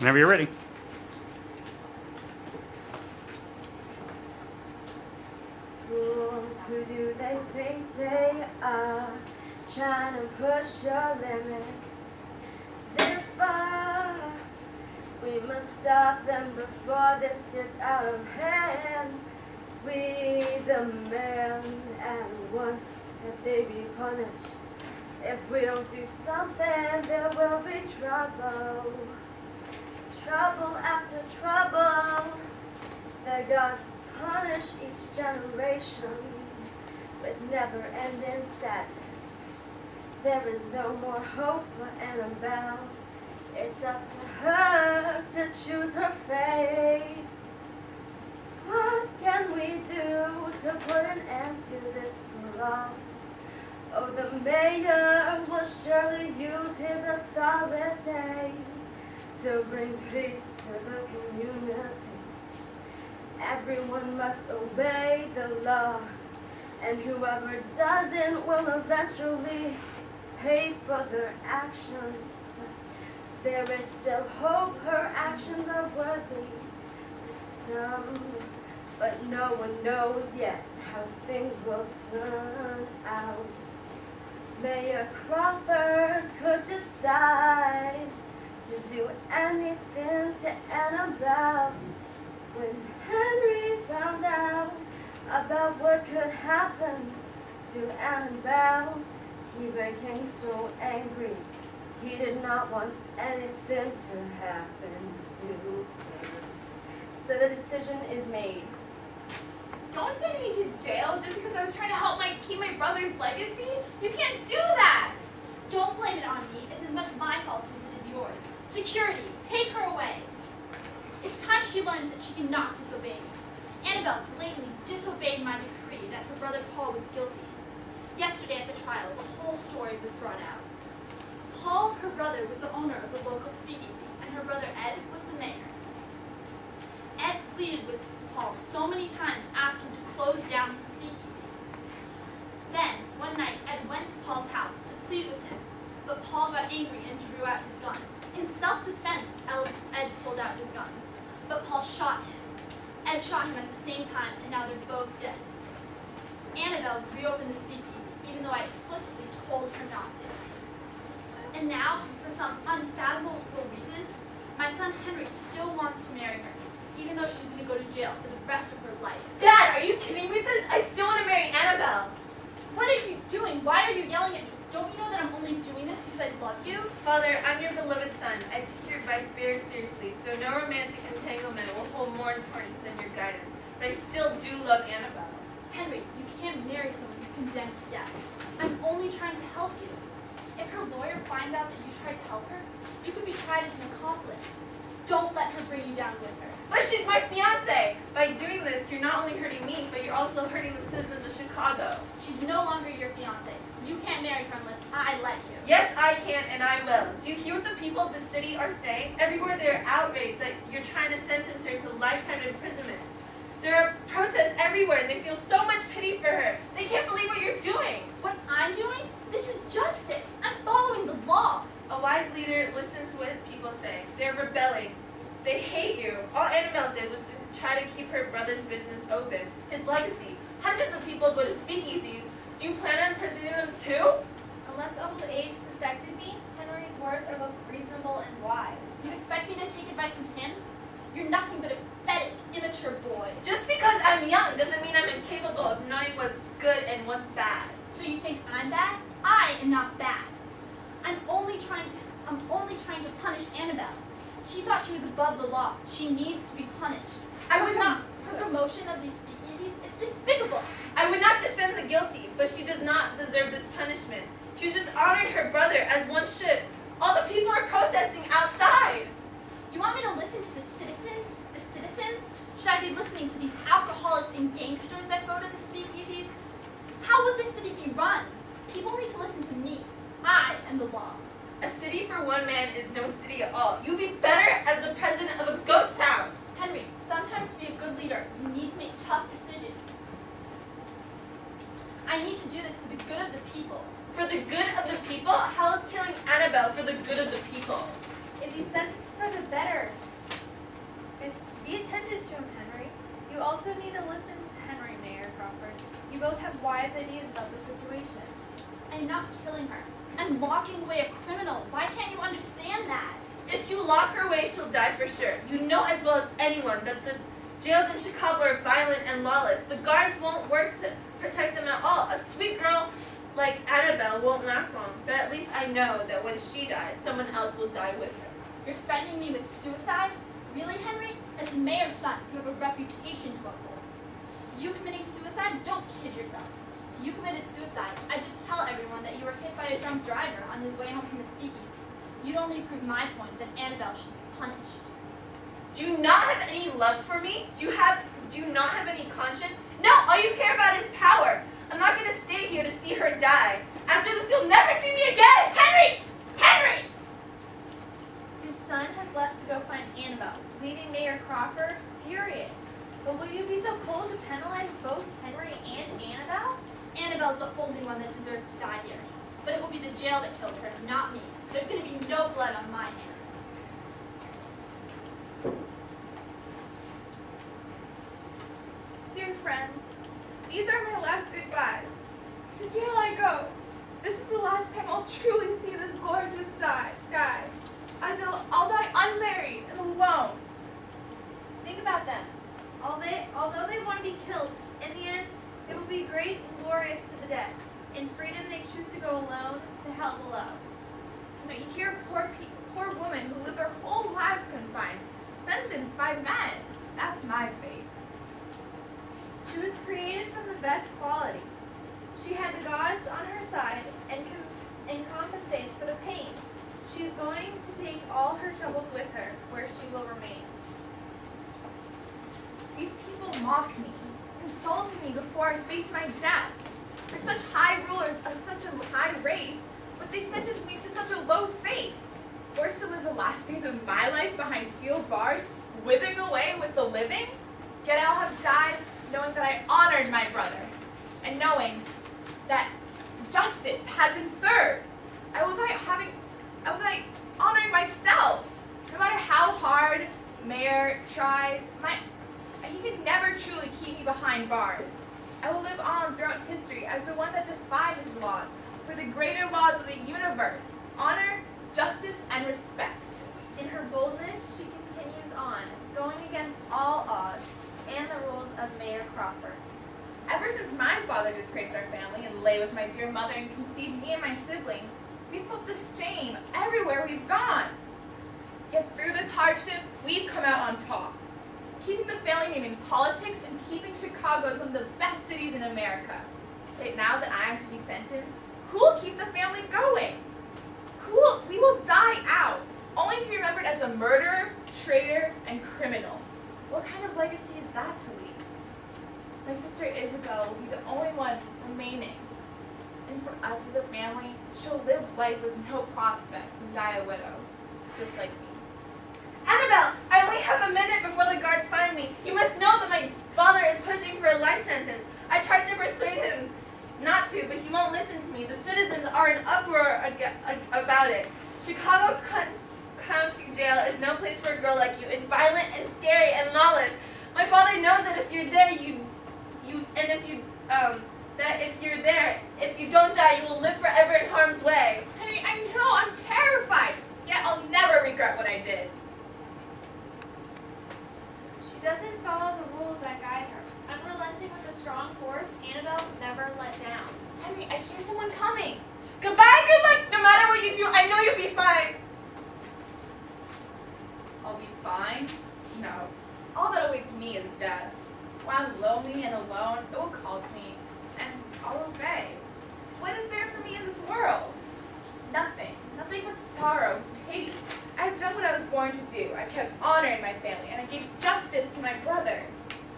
Whenever you're ready. Fools, who do they think they are, trying to push your limits this far? We must stop them before this gets out of hand. We demand at once that they be punished. If we don't do something, there will be trouble. Trouble after trouble. The gods punish each generation with never-ending sadness. There is no more hope for Annabelle. It's up to her to choose her fate. What can we do to put an end to this parade? Oh, the mayor will surely use his authority to bring peace to the community. Everyone must obey the law, and whoever doesn't will eventually pay for their actions. There is still hope, her actions are worthy to some, but no one knows yet how things will turn out. Mayor Crawford could decide to do anything to Annabelle. When Henry found out about what could happen to Annabelle, he became so angry. He did not want anything to happen to her. So the decision is made. Don't send me to jail just because I was trying to keep my brother's legacy. You can't do that. Don't blame it on me. It's as much my fault as it is yours. Security, take her away. It's time she learns that she cannot disobey me. Annabelle blatantly disobeyed my decree that her brother Paul was guilty. Yesterday at the trial, the whole story was brought out. Paul, her brother, was the owner of the local speakeasy, and her brother Ed was the mayor. Ed pleaded with Paul so many times to ask him to close down his speakeasy. Then, one night, Ed went to Paul's house to plead with him, but Paul got angry and drew out his gun. In self-defense, Ed pulled out his gun, but Paul shot him. Ed shot him at the same time, and now they're both dead. Annabelle reopened the speakeasy, even though I explicitly told her not to. And now, for some unfathomable reason, my son Henry still wants to marry her, even though she's going to go to jail for the rest of her life. Dad, are you kidding me with this? I still want to marry Annabelle. What are you doing? Why are you yelling at me? Don't you know that I'm only doing this because I love you? Father, I'm your beloved son. I took your advice very seriously, so no romantic entanglement will hold more importance than your guidance. But I still do love Annabelle. Henry, you can't marry someone who's condemned to death. I'm only trying to help you. If her lawyer finds out that you tried to help her, you could be tried as an accomplice. Don't let her bring you down with her. But she's my fiance! By doing this, you're not only hurting me, but you're also hurting the citizens of Chicago. She's no longer your fiance. You can't marry her unless I let you. Yes, I can, and I will. Do you hear what the people of the city are saying? Everywhere they're outraged that you're trying to sentence her to lifetime imprisonment. There are protests everywhere, and they feel so much pity for her. They can't believe what you're doing. What I'm doing? This is justice. I'm following the law. A wise leader listens to what his people say. They're rebelling. They hate you. All Annabelle did was to try to keep her brother's business open, his legacy. Hundreds of people go to speakeasies. Do you plan on imprisoning them too? Unless old age has affected me, Henry's words are both reasonable and wise. You expect me to take advice from him? You're nothing but a pathetic, immature boy. Just because I'm young doesn't mean I'm incapable of knowing what's good and what's bad. So you think I'm bad? I am not bad. I'm only trying to punish Annabelle. She thought she was above the law. She needs to be punished. I would not. Her promotion of these speakeasies, it's despicable. I would not defend the guilty, but she does not deserve this punishment. She was just honored her brother as one should. All the people are protesting outside. You want me to listen to the citizens? The citizens? Should I be listening to these alcoholics and gangsters that go to the speakeasies? How would this city be run? People need to listen to me. I am the law. A city for one man is no city at all. You'd be better as the president of a ghost town. Henry, sometimes to be a good leader, you need to make tough decisions. I need to do this for the good of the people. For the good of the people? How is killing Annabelle for the good of the people? If he says it's for the better, both have wise ideas about the situation. I'm not killing her. I'm locking away a criminal. Why can't you understand that? If you lock her away, she'll die for sure. You know as well as anyone that the jails in Chicago are violent and lawless. The guards won't work to protect them at all. A sweet girl like Annabelle won't last long, but at least I know that when she dies, someone else will die with her. You're threatening me with suicide? Really, Henry? As the mayor's son, you have a reputation to uphold. You committing suicide? Don't kid yourself. If you committed suicide, I'd just tell everyone that you were hit by a drunk driver on his way home from a speakeasy. You'd only prove my point that Annabelle should be punished. Do you not have any love for me? Do you not have any conscience? No, all you care about is power. I'm not going to stay here to see her die. After this, you'll never see me again! Henry! Henry! His son has left to go find Annabelle, leaving Mayor Crawford furious. But will you be so cold to penalize both Henry and Annabelle? Annabelle's the only one that deserves to die here. But it will be the jail that kills her, not me. There's going to be no blood on my hands. Dear friends, these are my last goodbyes. To jail I go. This is the last time I'll truly see this gorgeous sky. I'll die unmarried and alone. Think about them. Although they want to be killed, in the end, it will be great and glorious to the dead. In freedom, they choose to go alone to hell below. You know, you hear poor women who live their whole lives confined, sentenced by men. That's my fate. She was created from the best qualities. She had the gods on her side and compensates for the pain. She is going to take all her troubles with her, where she will remain. These people mock me, insulted me before I face my death. They're such high rulers of such a high race, but they sentenced me to such a low fate. Forced to live the last days of my life behind steel bars, withering away with the living? Yet I'll have died knowing that I honored my brother, and knowing that justice had been served. I will die honoring myself. No matter how hard Mayor tries, he can never truly keep me behind bars. I will live on throughout history as the one that defied his laws for the greater laws of the universe, honor, justice, and respect. In her boldness, she continues on, going against all odds and the rules of Mayor Crawford. Ever since my father disgraced our family and lay with my dear mother and conceived me and my siblings, we've felt the shame everywhere we've gone. Yet through this hardship, we've come out on top, keeping the family name in politics and keeping Chicago as one of the best cities in America. Yet now that I am to be sentenced, who will keep the family going? We will die out, only to be remembered as a murderer, traitor, and criminal. What kind of legacy is that to leave? My sister Isabel will be the only one remaining. And for us as a family, she'll live life with no prospects and die a widow, just like me. Annabelle, I only have a minute before the guards find me. You must know that my father is pushing for a life sentence. I tried to persuade him not to, but he won't listen to me. The citizens are in uproar about it. Chicago County Jail is no place for a girl like you. It's violent and scary and lawless. My father knows that if you're there, if you don't die, you will live forever in harm's way. Henry, I know, I'm terrified, yet I'll never regret what I did. She doesn't follow the rules that guide her. Unrelenting with a strong force, Annabelle never let down. Henry, I hear someone coming. Goodbye, good luck. No matter what you do, I know you'll be fine. I'll be fine? No. All that awaits me is death. When I'm lonely and alone, it will call to me, and I'll obey. What is there for me in this world? Nothing. Nothing but sorrow, hate. I've done what I was born to do. I kept honor in my family, and I gave justice to my brother.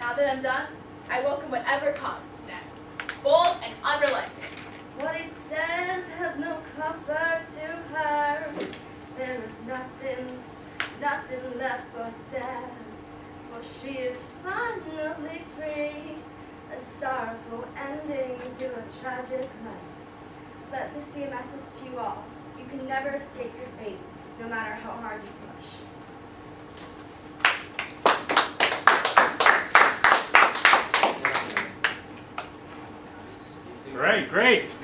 Now that I'm done, I welcome whatever comes next, bold and unrelenting. What he says has no comfort to her. There is nothing left but death. For she is finally free. A sorrowful ending to a tragic life. Let this be a message to you all. You can never escape your fate, no matter how hard you push. Great, great.